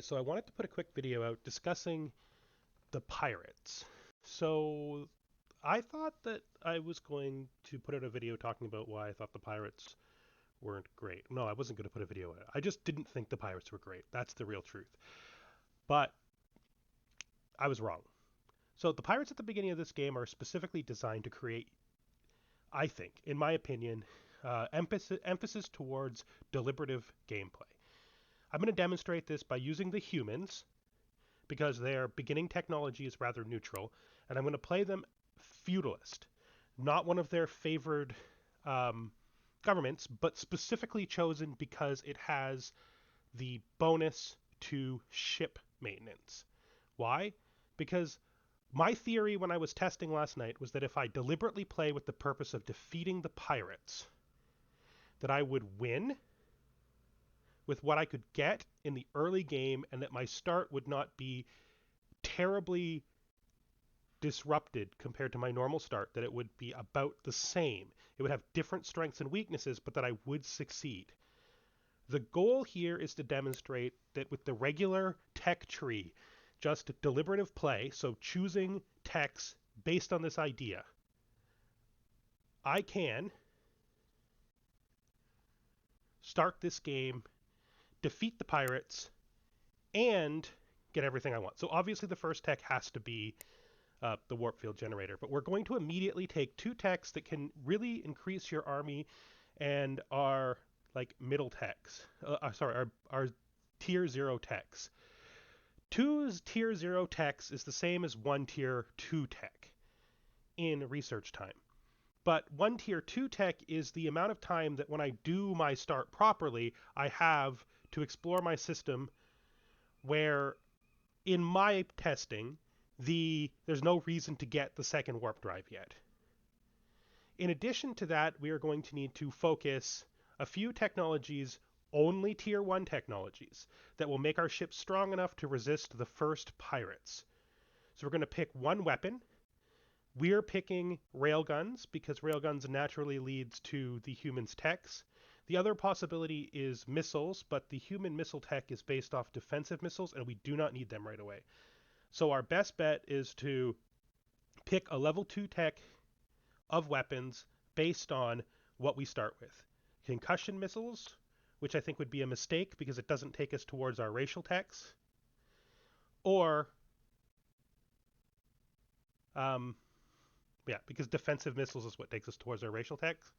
So I wanted to put a quick video out discussing the pirates. So I thought that I was going to put out a video talking about why I thought the pirates weren't great. No, I wasn't going to put a video out. I just didn't think the pirates were great. That's the real truth. But I was wrong. So the pirates at the beginning of this game are specifically designed to create, I think, in my opinion, emphasis towards deliberative gameplay. I'm going to demonstrate this by using the humans because their beginning technology is rather neutral, and I'm going to play them feudalist, not one of their favored governments, but specifically chosen because it has the bonus to ship maintenance. Why? Because my theory when I was testing last night was that if I deliberately play with the purpose of defeating the pirates, that I would win with what I could get in the early game and that my start would not be terribly disrupted compared to my normal start, that it would be about the same. It would have different strengths and weaknesses, but that I would succeed. The goal here is to demonstrate that with the regular tech tree, just deliberative play, so choosing techs based on this idea, I can start this game, defeat the pirates, and get everything I want. So obviously the first tech has to be the warp field generator. But we're going to immediately take two techs that can really increase your army and are like middle techs. Our tier 0 techs. Two tier 0 techs is the same as one tier 2 tech in research time. But one tier 2 tech is the amount of time that when I do my start properly, I have to explore my system, where in my testing, there's no reason to get the second warp drive yet. In addition to that, we are going to need to focus a few technologies, only tier 1 technologies, that will make our ships strong enough to resist the first pirates. So we're going to pick one weapon. We're picking railguns because railguns naturally leads to the humans' techs. The other possibility is missiles, but the human missile tech is based off defensive missiles, and we do not need them right away. So our best bet is to pick a level 2 tech of weapons based on what we start with. Concussion missiles, which I think would be a mistake because it doesn't take us towards our racial techs. Or, because defensive missiles is what takes us towards our racial techs.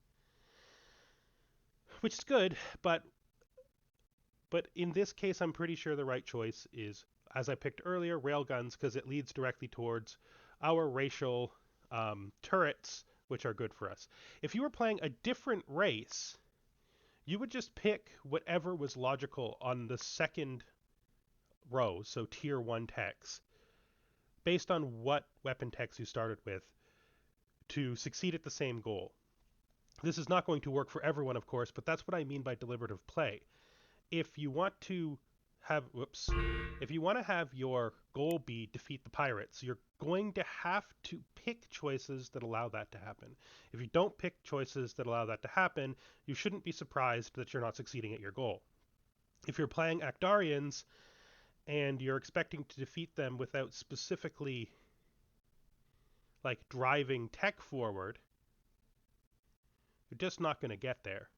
Which is good, but in this case, I'm pretty sure the right choice is, as I picked earlier, railguns, because it leads directly towards our racial turrets, which are good for us. If you were playing a different race, you would just pick whatever was logical on the second row, so tier 1 techs, based on what weapon techs you started with to succeed at the same goal. This is not going to work for everyone, of course, but that's what I mean by deliberative play. If you want to have your goal be defeat the pirates, you're going to have to pick choices that allow that to happen. If you don't pick choices that allow that to happen, you shouldn't be surprised that you're not succeeding at your goal. If you're playing Actarians and you're expecting to defeat them without specifically like driving tech forward, you're just not going to get there.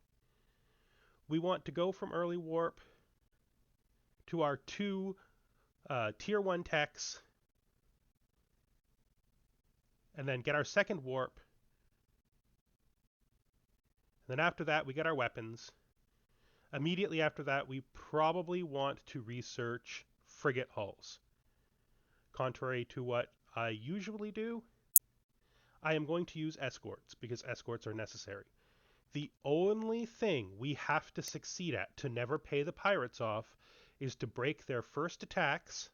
We want to go from early warp to our two tier 1 techs, and then get our second warp. And then after that, we get our weapons. Immediately after that, we probably want to research frigate hulls. Contrary to what I usually do, I am going to use escorts because escorts are necessary. The only thing we have to succeed at to never pay the pirates off is to break their first attacks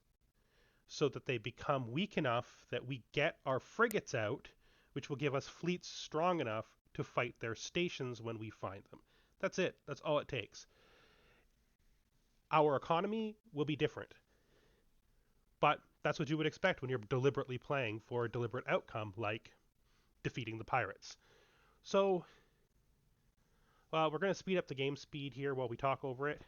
so that they become weak enough that we get our frigates out, which will give us fleets strong enough to fight their stations when we find them. That's it. That's all it takes. Our economy will be different, but that's what you would expect when you're deliberately playing for a deliberate outcome like defeating the pirates. So we're going to speed up the game speed here while we talk over it.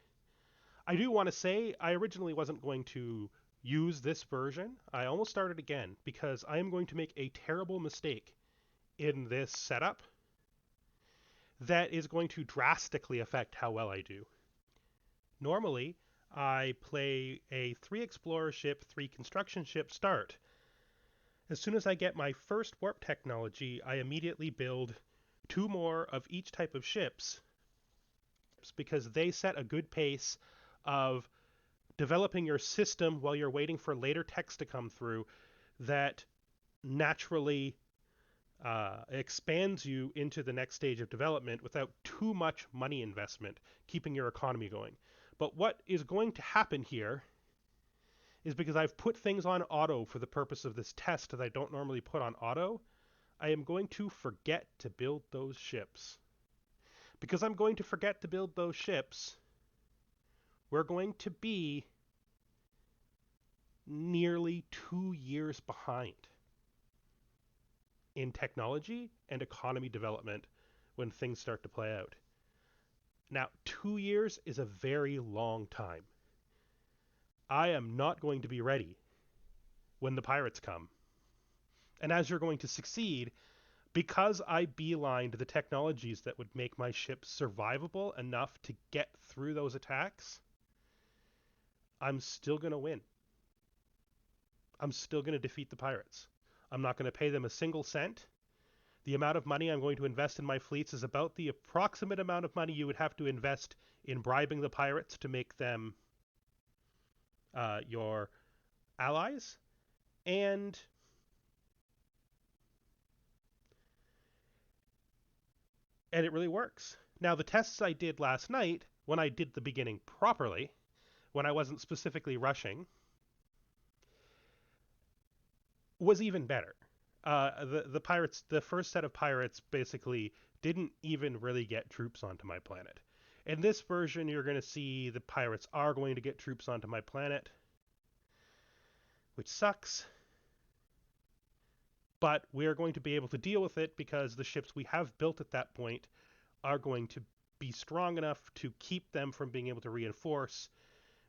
I do want to say I originally wasn't going to use this version. I almost started again because I am going to make a terrible mistake in this setup that is going to drastically affect how well I do. Normally, I play a 3 explorer ship, 3 construction ship start. As soon as I get my first warp technology, I immediately build 2 more of each type of ships because they set a good pace of developing your system while you're waiting for later text to come through that naturally expands you into the next stage of development without too much money investment, keeping your economy going. But what is going to happen here is because I've put things on auto for the purpose of this test that I don't normally put on auto, I am going to forget to build those ships. Because I'm going to forget to build those ships, we're going to be nearly 2 years behind in technology and economy development when things start to play out. Now, 2 years is a very long time. I am not going to be ready when the pirates come. And as you're going to succeed, because I beelined the technologies that would make my ship survivable enough to get through those attacks, I'm still going to win. I'm still going to defeat the pirates. I'm not going to pay them a single cent. The amount of money I'm going to invest in my fleets is about the approximate amount of money you would have to invest in bribing the pirates to make them your allies. And it really works. Now, the tests I did last night, when I did the beginning properly, when I wasn't specifically rushing, was even better. The pirates, the first set of pirates, basically didn't even really get troops onto my planet. In this version, you're going to see the pirates are going to get troops onto my planet, which sucks. But we're going to be able to deal with it because the ships we have built at that point are going to be strong enough to keep them from being able to reinforce,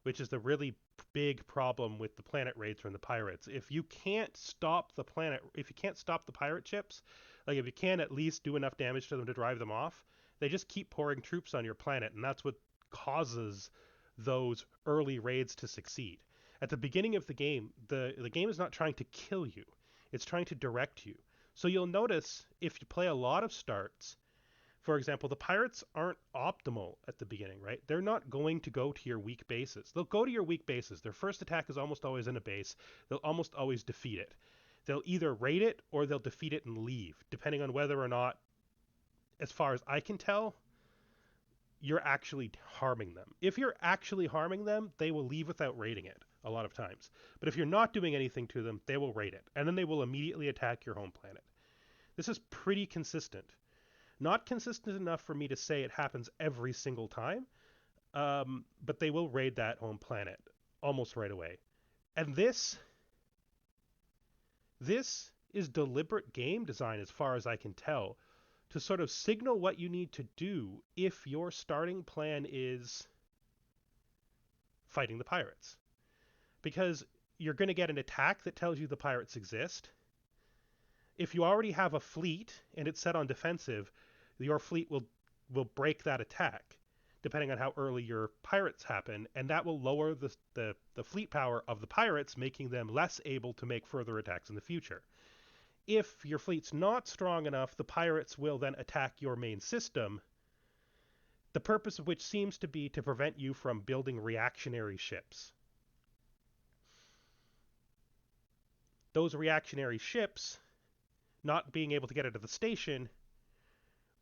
which is the really big problem with the planet raids from the pirates. If you can't stop the pirate ships, like if you can't at least do enough damage to them to drive them off, they just keep pouring troops on your planet, and that's what causes those early raids to succeed. At the beginning of the game, the game is not trying to kill you. It's trying to direct you. So you'll notice if you play a lot of starts, for example, the pirates aren't optimal at the beginning, right? They're not going to go to your weak bases. They'll go to your weak bases. Their first attack is almost always in a base. They'll almost always defeat it. They'll either raid it or they'll defeat it and leave, depending on whether or not, as far as I can tell, you're actually harming them. If you're actually harming them, they will leave without raiding it a lot of times. But if you're not doing anything to them, they will raid it, and then they will immediately attack your home planet. This is pretty consistent. Not consistent enough for me to say it happens every single time, but they will raid that home planet almost right away. And this is deliberate game design as far as I can tell, to sort of signal what you need to do if your starting plan is fighting the pirates. Because you're going to get an attack that tells you the pirates exist. If you already have a fleet and it's set on defensive, your fleet will break that attack, depending on how early your pirates happen, and that will lower the fleet power of the pirates, making them less able to make further attacks in the future. If your fleet's not strong enough, the pirates will then attack your main system, the purpose of which seems to be to prevent you from building reactionary ships. Those reactionary ships, not being able to get into the station,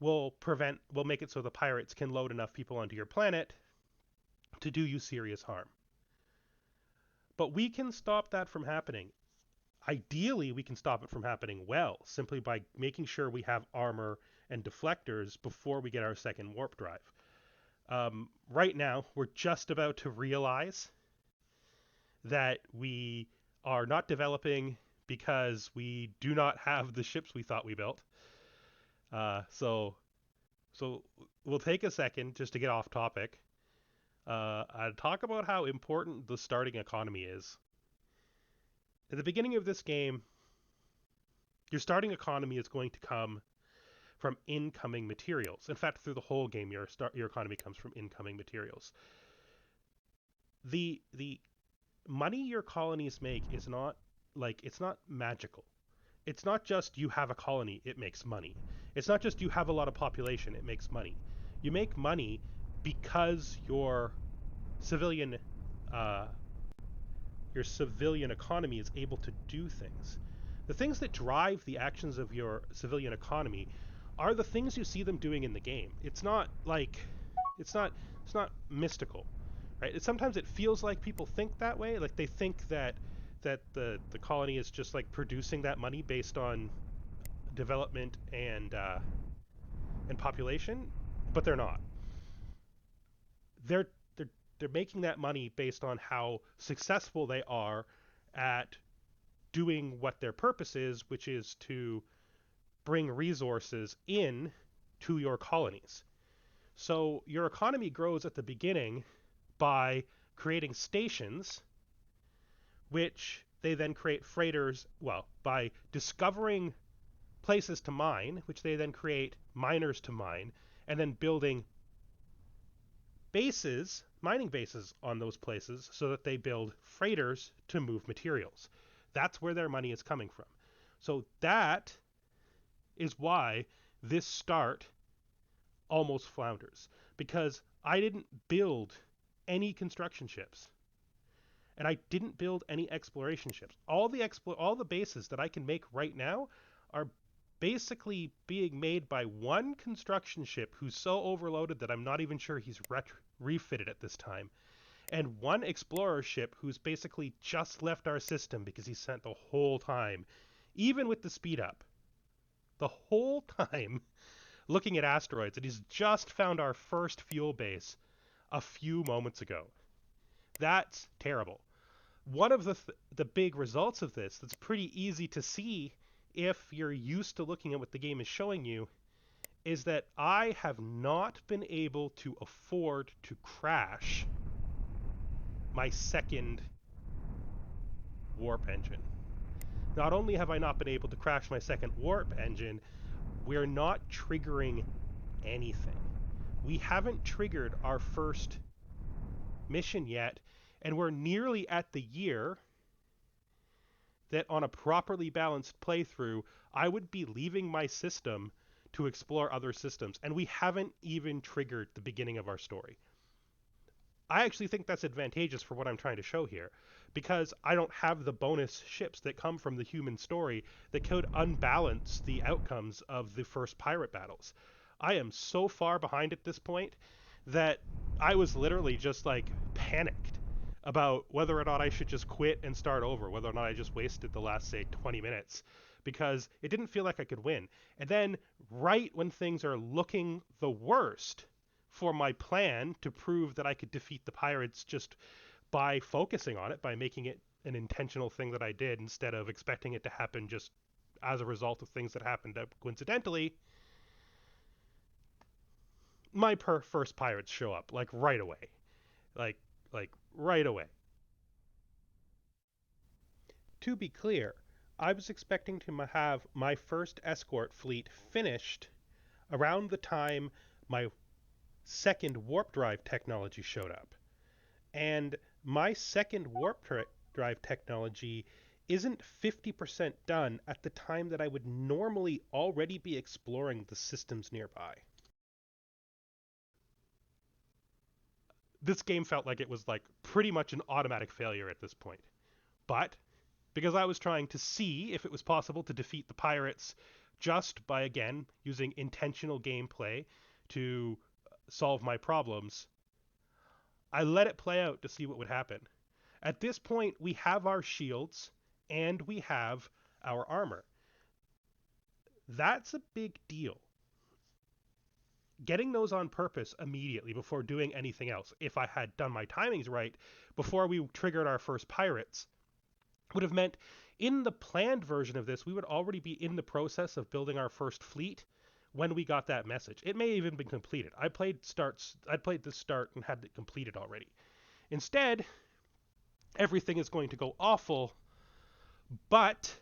will make it so the pirates can load enough people onto your planet to do you serious harm. But we can stop that from happening. Ideally, we can stop it from happening well, simply by making sure we have armor and deflectors before we get our second warp drive. Right now, we're just about to realize that we are not developing because we do not have the ships we thought we built. So we'll take a second just to get off topic. I'd talk about how important the starting economy is. At the beginning of this game, your starting economy is going to come from incoming materials. In fact, through the whole game, your economy comes from incoming materials. The money your colonies make is not it's not magical. It's not just you have a colony, it makes money. It's not just you have a lot of population, it makes money. You make money because civilian uh, your civilian economy is able to do things. The things that drive the actions of your civilian economy are the things you see them doing in the game. It's not it's not mystical, right? Sometimes it feels like people think that way, like they think that the colony is just like producing that money based on development and population, but they're not. They're they're they're making that money based on how successful they are at doing what their purpose is, which is to bring resources in to your colonies. So your economy grows at the beginning by creating stations, which they then create freighters, well, by discovering places to mine, which they then create miners to mine, and then building bases, mining bases on those places so that they build freighters to move materials. That's where their money is coming from. So that is why this start almost flounders, because I didn't build any construction ships and I didn't build any exploration ships. All the bases that I can make right now are basically being made by one construction ship who's so overloaded that I'm not even sure he's refitted at this time, and one explorer ship who's basically just left our system because he spent the whole time, even with the speed up, the whole time looking at asteroids, and he's just found our first fuel base a few moments ago. That's terrible. One of the big results of this that's pretty easy to see if you're used to looking at what the game is showing you is that I have not been able to afford to crash my second warp engine. Not only have I not been able to crash my second warp engine, we're not triggering anything. We haven't triggered our first mission yet, and we're nearly at the year that on a properly balanced playthrough, I would be leaving my system to explore other systems, and we haven't even triggered the beginning of our story. I actually think that's advantageous for what I'm trying to show here, because I don't have the bonus ships that come from the human story that could unbalance the outcomes of the first pirate battles. I am so far behind at this point that I was literally just like panicked about whether or not I should just quit and start over, whether or not I just wasted the last, say, 20 minutes, because it didn't feel like I could win. And then, right when things are looking the worst for my plan to prove that I could defeat the pirates just by focusing on it, by making it an intentional thing that I did instead of expecting it to happen just as a result of things that happened coincidentally, my first pirates show up like right away. Like like right away. To be clear, I was expecting to have my first escort fleet finished around the time my second warp drive technology showed up. And my second warp drive technology isn't 50% done at the time that I would normally already be exploring the systems nearby. This game felt like it was like pretty much an automatic failure at this point. But because I was trying to see if it was possible to defeat the pirates just by, again, using intentional gameplay to solve my problems, I let it play out to see what would happen. At this point, we have our shields and we have our armor. That's a big deal. Getting those on purpose immediately before doing anything else, if I had done my timings right, before we triggered our first pirates, would have meant in the planned version of this, we would already be in the process of building our first fleet when we got that message. It may have even been completed. I played this start and had it completed already. Instead, everything is going to go awful, but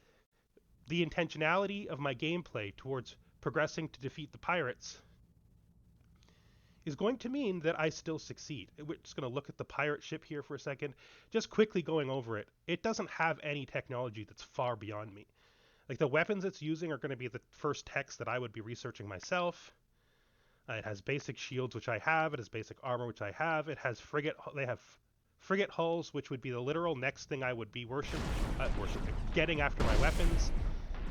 the intentionality of my gameplay towards progressing to defeat the pirates is going to mean that I still succeed. We're just going to look at the pirate ship here for a second. Just quickly going over it. It doesn't have any technology that's far beyond me. Like, the weapons it's using are going to be the first techs that I would be researching myself. It has basic shields, which I have. It has basic armor, which I have. It has they have frigate hulls, which would be the literal next thing I would be getting after my weapons.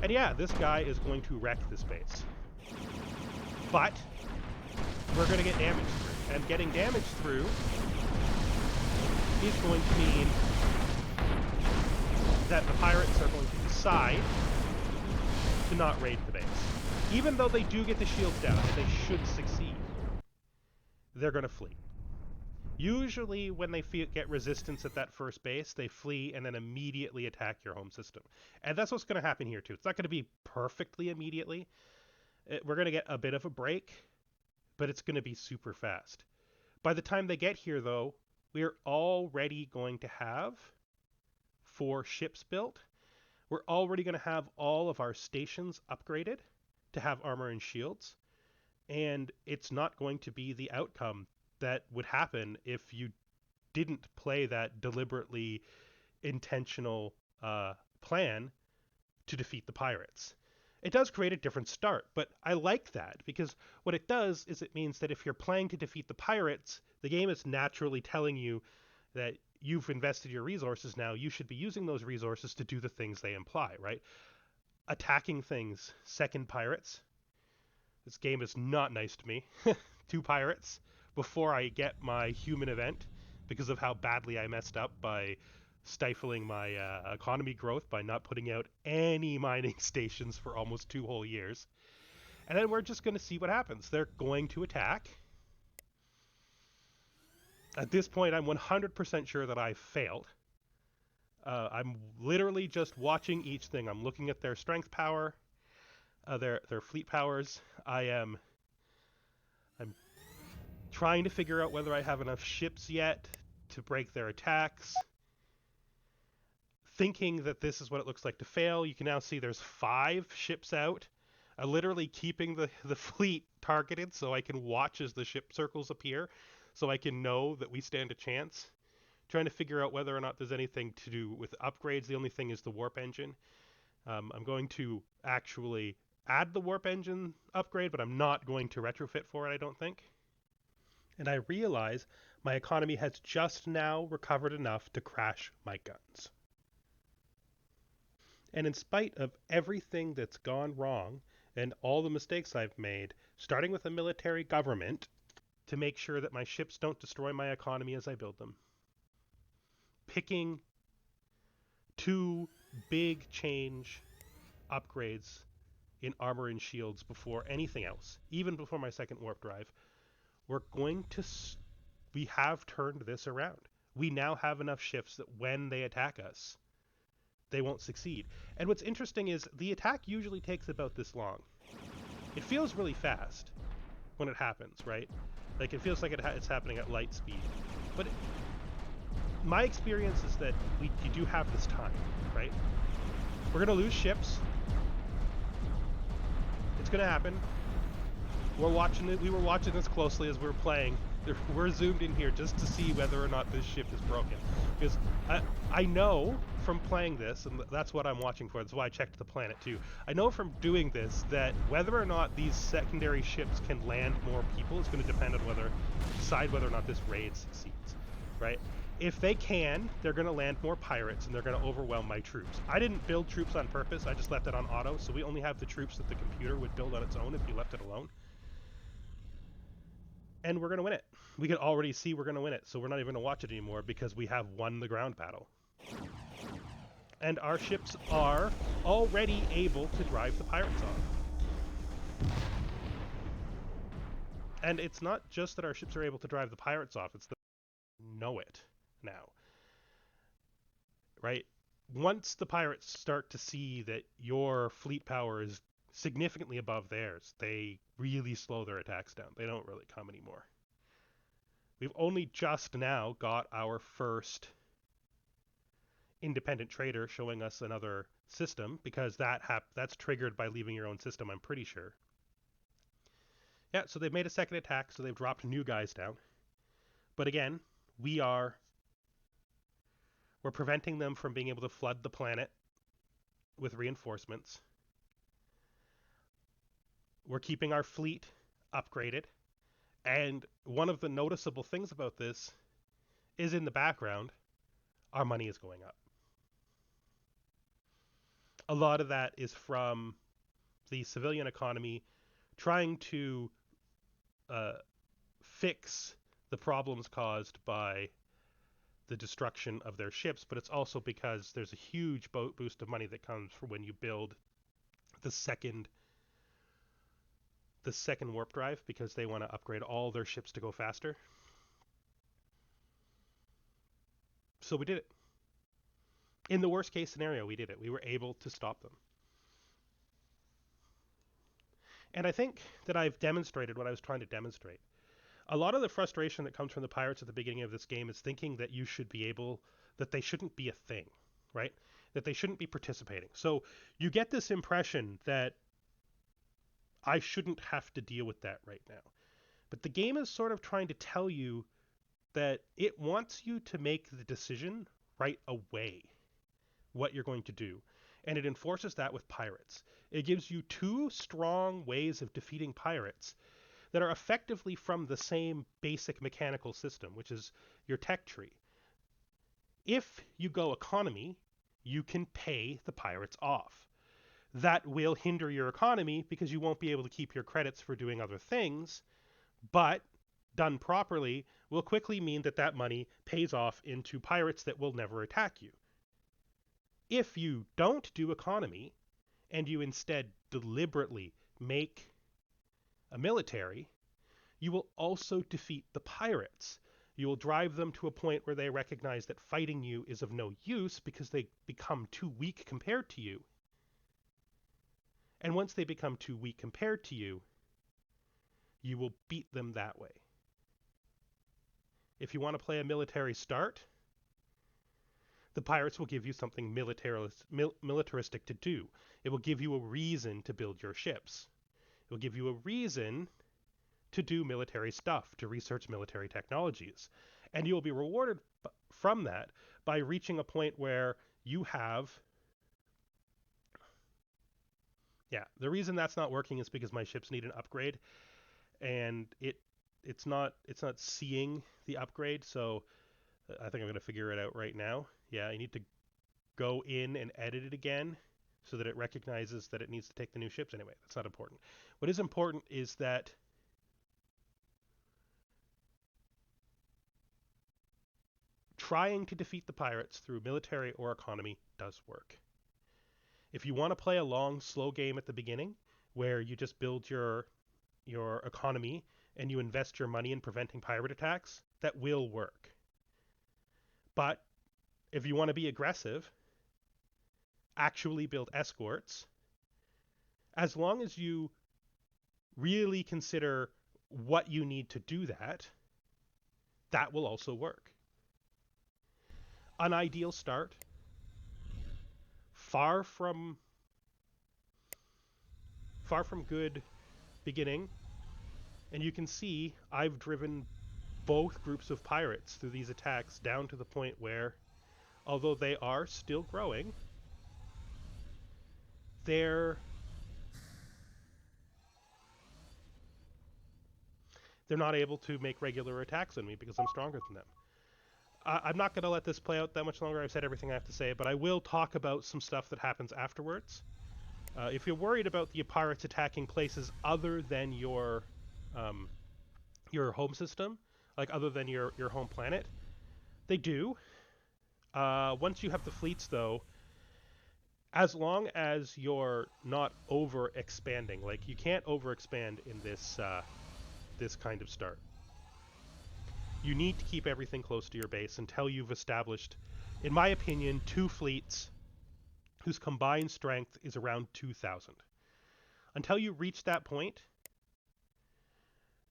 And yeah, this guy is going to wreck this base. But we're going to get damage through. And getting damage through is going to mean that the pirates are going to decide to not raid the base. Even though they do get the shields down and they should succeed, they're going to flee. Usually when they get resistance at that first base, they flee and then immediately attack your home system. And that's what's going to happen here too. It's not going to be perfectly immediately. We're going to get a bit of a break, but it's going to be super fast. By the time they get here, though, we're already going to have 4 ships built. We're already going to have all of our stations upgraded to have armor and shields. And it's not going to be the outcome that would happen if you didn't play that deliberately intentional plan to defeat the pirates. It does create a different start, but I like that because what it does is it means that if you're playing to defeat the pirates, the game is naturally telling you that you've invested your resources now, you should be using those resources to do the things they imply, right? Attacking things, second pirates. This game is not nice to me. 2 pirates before I get my human event because of how badly I messed up by stifling my economy growth by not putting out any mining stations for almost 2 whole years. And then we're just going to see what happens. They're going to attack. At this point, I'm 100% sure that I failed. I'm literally just watching each thing. I'm looking at their strength power, their fleet powers. I'm trying to figure out whether I have enough ships yet to break their attacks. Thinking that this is what it looks like to fail. You can now see there's 5 ships out. Literally keeping the fleet targeted so I can watch as the ship circles appear, so I can know that we stand a chance. Trying to figure out whether or not there's anything to do with upgrades. The only thing is the warp engine. I'm going to actually add the warp engine upgrade, but I'm not going to retrofit for it, I don't think. And I realize my economy has just now recovered enough to crash my guns. And in spite of everything that's gone wrong and all the mistakes I've made, starting with a military government to make sure that my ships don't destroy my economy as I build them, picking 2 big change upgrades in armor and shields before anything else, even before my second warp drive, we have turned this around. We now have enough ships that when they attack us, they won't succeed. And what's interesting is the attack usually takes about this long. It feels really fast when it happens, right? Like, it feels like it's happening at light speed. But my experience is that you do have this time, right? We're going to lose ships. It's going to happen. We were watching this closely as we were playing. We're zoomed in here just to see whether or not this ship is broken. Because I know from playing this, and that's what I'm watching for, that's why I checked the planet too. I know from doing this that whether or not these secondary ships can land more people is going to depend on decide whether or not this raid succeeds, right? If they can, they're going to land more pirates and they're going to overwhelm my troops. I didn't build troops on purpose, I just left it on auto, so we only have the troops that the computer would build on its own if you left it alone. And we're going to win it. We can already see we're going to win it, so we're not even going to watch it anymore because we have won the ground battle. And our ships are already able to drive the pirates off. And it's not just that our ships are able to drive the pirates off, it's that we know it now. Right? Once the pirates start to see that your fleet power is significantly above theirs, they really slow their attacks down. They don't really come anymore. We've only just now got our first independent trader showing us another system, because that's triggered by leaving your own system, I'm pretty sure. Yeah, so they've made a second attack, so they've dropped new guys down. But again, we're preventing them from being able to flood the planet with reinforcements. We're keeping our fleet upgraded. And one of the noticeable things about this is, in the background, our money is going up. A lot of that is from the civilian economy trying to fix the problems caused by the destruction of their ships, but it's also because there's a huge boost of money that comes from when you build the second warp drive, because they want to upgrade all their ships to go faster. So we did it. In the worst case scenario, we did it. We were able to stop them. And I think that I've demonstrated what I was trying to demonstrate. A lot of the frustration that comes from the pirates at the beginning of this game is thinking that you should be able, that they shouldn't be a thing, right? That they shouldn't be participating. So you get this impression that I shouldn't have to deal with that right now. But the game is sort of trying to tell you that it wants you to make the decision right away what you're going to do. And it enforces that with pirates. It gives you two strong ways of defeating pirates that are effectively from the same basic mechanical system, which is your tech tree. If you go economy, you can pay the pirates off. That will hinder your economy because you won't be able to keep your credits for doing other things, but done properly will quickly mean that that money pays off into pirates that will never attack you. If you don't do economy and you instead deliberately make a military, you will also defeat the pirates. You will drive them to a point where they recognize that fighting you is of no use because they become too weak compared to you. And once they become too weak compared to you, you will beat them that way. If you want to play a military start, the pirates will give you something militaristic to do. It will give you a reason to build your ships. It will give you a reason to do military stuff, to research military technologies. And you will be rewarded from that by reaching a point where you have... Yeah, the reason that's not working is because my ships need an upgrade, and it's not seeing the upgrade, so I think I'm going to figure it out right now. Yeah, I need to go in and edit it again so that it recognizes that it needs to take the new ships. Anyway, that's not important. What is important is that trying to defeat the pirates through military or economy does work. If you want to play a long, slow game at the beginning, where you just build your economy and you invest your money in preventing pirate attacks, that will work. But if you want to be aggressive, actually build escorts, as long as you really consider what you need to do that, that will also work. An ideal start, far from good beginning, and you can see I've driven both groups of pirates through these attacks down to the point where, although they are still growing, they're not able to make regular attacks on me because I'm stronger than them. I'm not going to let this play out that much longer. I've said everything I have to say, but I will talk about some stuff that happens afterwards. If you're worried about the pirates attacking places other than your home system, like other than your home planet, they do. Once you have the fleets, though, as long as you're not over-expanding, like you can't over-expand in this kind of start. You need to keep everything close to your base until you've established, in my opinion, 2 fleets whose combined strength is around 2,000. Until you reach that point,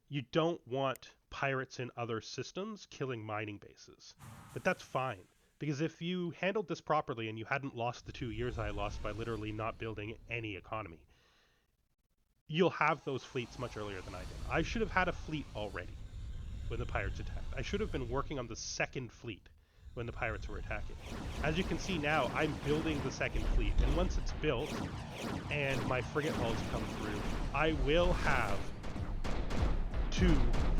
you don't want pirates in other systems killing mining bases. But that's fine, because if you handled this properly and you hadn't lost the 2 years I lost by literally not building any economy, you'll have those fleets much earlier than I did. I should have had a fleet already when the pirates attacked. I should have been working on the second fleet when the pirates were attacking. As you can see now, I'm building the second fleet, and once it's built and my frigate hulls come through, I will have 2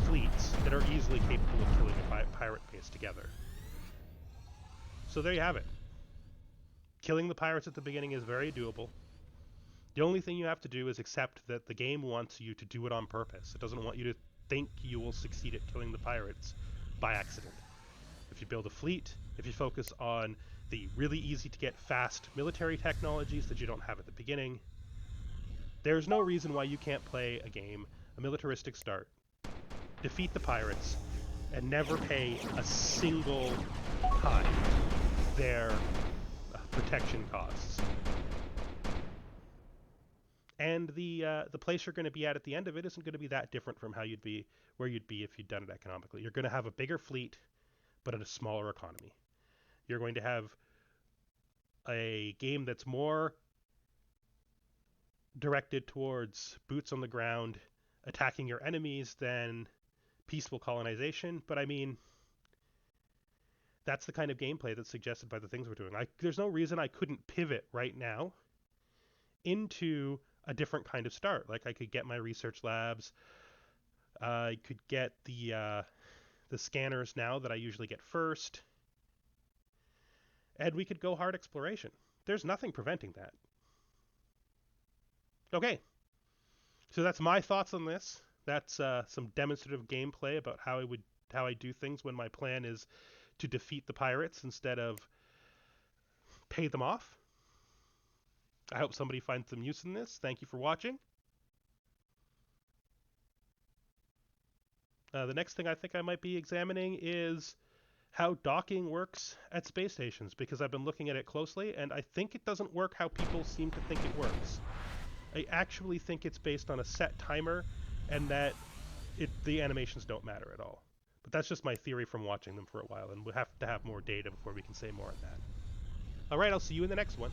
fleets that are easily capable of killing a pirate base together. So there you have it. Killing the pirates at the beginning is very doable. The only thing you have to do is accept that the game wants you to do it on purpose. It doesn't want you to think you will succeed at killing the pirates by accident. If you build a fleet, if you focus on the really easy to get fast military technologies that you don't have at the beginning, there's no reason why you can't play a game, a militaristic start, defeat the pirates, and never pay a single time their protection costs. And the place you're going to be at the end of it isn't going to be that different from where you'd be if you'd done it economically. You're going to have a bigger fleet, but in a smaller economy. You're going to have a game that's more directed towards boots on the ground, attacking your enemies than peaceful colonization. But I mean, that's the kind of gameplay that's suggested by the things we're doing. There's no reason I couldn't pivot right now into a different kind of start. Like I could get my research labs, I could get the scanners now that I usually get first, and we could go hard exploration. There's nothing preventing that. Okay, so that's my thoughts on this. That's some demonstrative gameplay about how I do things when my plan is to defeat the pirates instead of pay them off. I hope somebody finds some use in this. Thank you for watching. The next thing I think I might be examining is how docking works at space stations, because I've been looking at it closely, and I think it doesn't work how people seem to think it works. I actually think it's based on a set timer, and that the animations don't matter at all. But that's just my theory from watching them for a while, and we'll have to have more data before we can say more on that. Alright, I'll see you in the next one.